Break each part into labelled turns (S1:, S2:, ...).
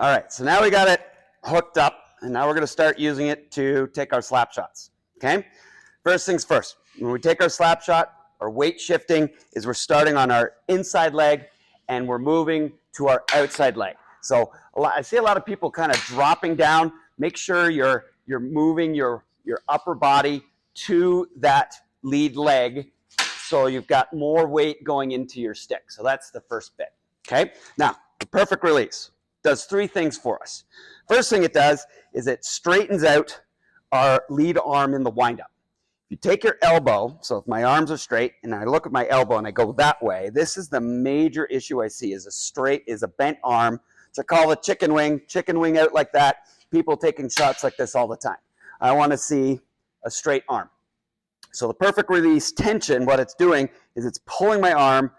S1: All right, so now we got it hooked up, and now we're going to start using it to take our slap shots, okay? First things first, when we take our slap shot, our weight shifting is we're starting on our inside leg, and we're moving to our outside leg. So I see a lot of people kind of dropping down. Make sure you're moving your upper body to that lead leg, so you've got more weight going into your stick. So that's the first bit, okay? Now, the perfect release does three things for us. First thing it does is it straightens out our lead arm in the windup. If you take your elbow, so if my arms are straight and I look at my elbow and I go that way, this is the major issue I see is a bent arm. So I call it chicken wing out like that. People taking shots like this all the time. I want to see a straight arm. So the perfect release tension, what it's doing is it's pulling my arm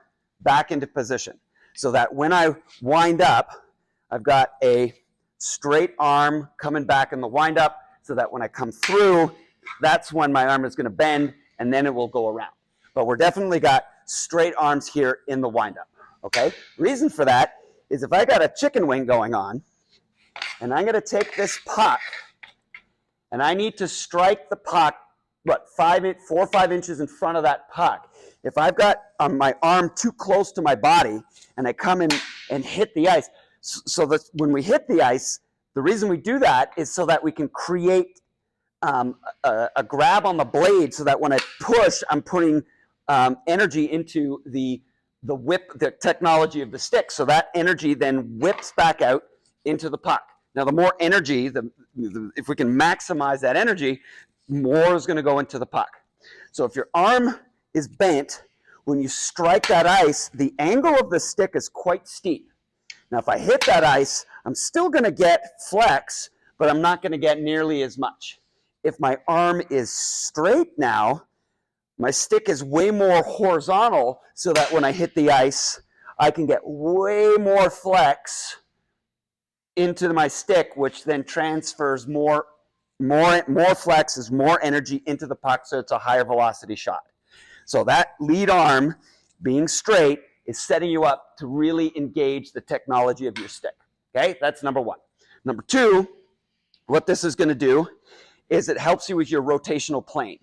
S1: back into position so that when I wind up, I've got a straight arm coming back in the windup so that when I come through, that's when my arm is going to bend and then it will go around. But we're definitely got straight arms here in the windup, okay? Reason for that is if I got a chicken wing going on and I'm going to take this puck and I need to strike the puck, 4 or 5 inches in front of that puck. If I've got my arm too close to my body and I come in and hit the ice, so that when we hit the ice, the reason we do that is so that we can create a grab on the blade so that when I push, I'm putting energy into the technology of the stick. So that energy then whips back out into the puck. Now, the more energy, if we can maximize that energy, more is going to go into the puck. So if your arm is bent, when you strike that ice, the angle of the stick is quite steep. Now, if I hit that ice, I'm still going to get flex, but I'm not going to get nearly as much. If my arm is straight now, my stick is way more horizontal so that when I hit the ice, I can get way more flex into my stick, which then transfers more flex is more energy into the puck, so it's a higher velocity shot. So that lead arm being straight is setting you up to really engage the technology of your stick. Okay, that's number one. Number two, what this is going to do is it helps you with your rotational plane.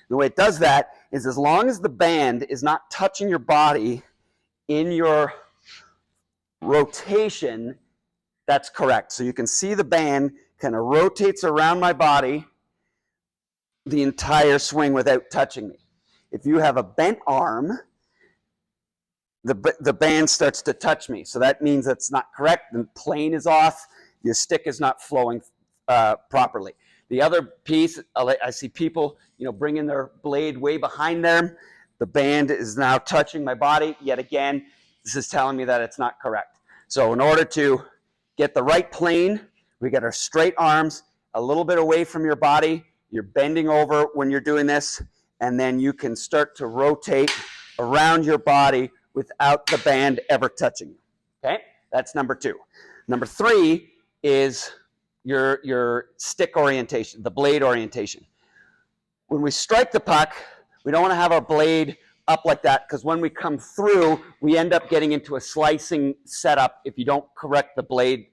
S1: The way it does that is as long as the band is not touching your body in your rotation, that's correct. So you can see the band kind of rotates around my body the entire swing without touching me. If you have a bent arm, the band starts to touch me. So that means that's not correct. The plane is off. Your stick is not flowing properly. The other piece, I see people, bringing their blade way behind them. The band is now touching my body. Yet again, this is telling me that it's not correct. So in order to get the right plane, we got our straight arms a little bit away from your body. You're bending over when you're doing this, and then you can start to rotate around your body without the band ever touching you. Okay, that's number two. Number three is your stick orientation, the blade orientation. When we strike the puck, we don't want to have our blade up like that, because when we come through, we end up getting into a slicing setup if you don't correct the blade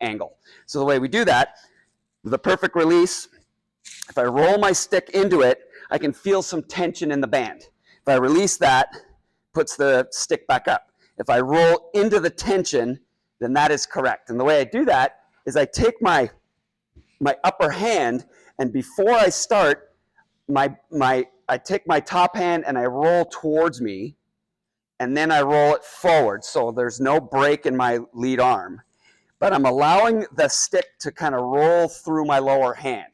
S1: angle. So the way we do that, the perfect release, if I roll my stick into it, I can feel some tension in the band. If I release that, puts the stick back up. If I roll into the tension, then that is correct. And the way I do that is I take my upper hand, and before I start, I take my top hand and I roll towards me, and then I roll it forward. So there's no break in my lead arm, but I'm allowing the stick to kind of roll through my lower hand.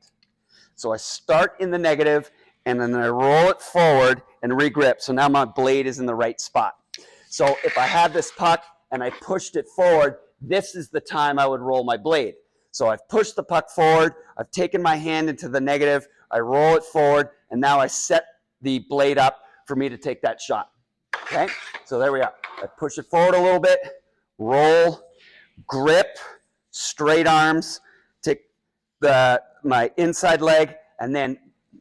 S1: So I start in the negative, and then I roll it forward and regrip. So now my blade is in the right spot. So if I have this puck and I pushed it forward, this is the time I would roll my blade. So I've pushed the puck forward, I've taken my hand into the negative, I roll it forward, and now I set the blade up for me to take that shot. Okay, so there we are. I push it forward a little bit, roll, grip, straight arms, take my inside leg, and then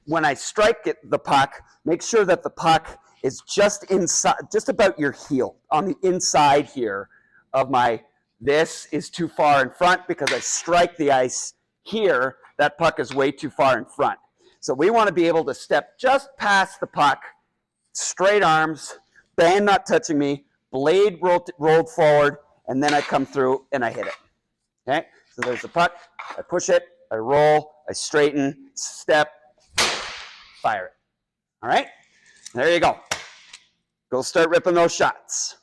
S1: when I strike the puck, make sure that the puck is just inside, just about your heel, on the inside here of my This is too far in front because I strike the ice here. That puck is way too far in front. So we want to be able to step just past the puck, straight arms, band not touching me, blade rolled forward, and then I come through and I hit it. Okay, so there's the puck. I push it, I roll, I straighten, step, fire it. All right, there you go. Go start ripping those shots.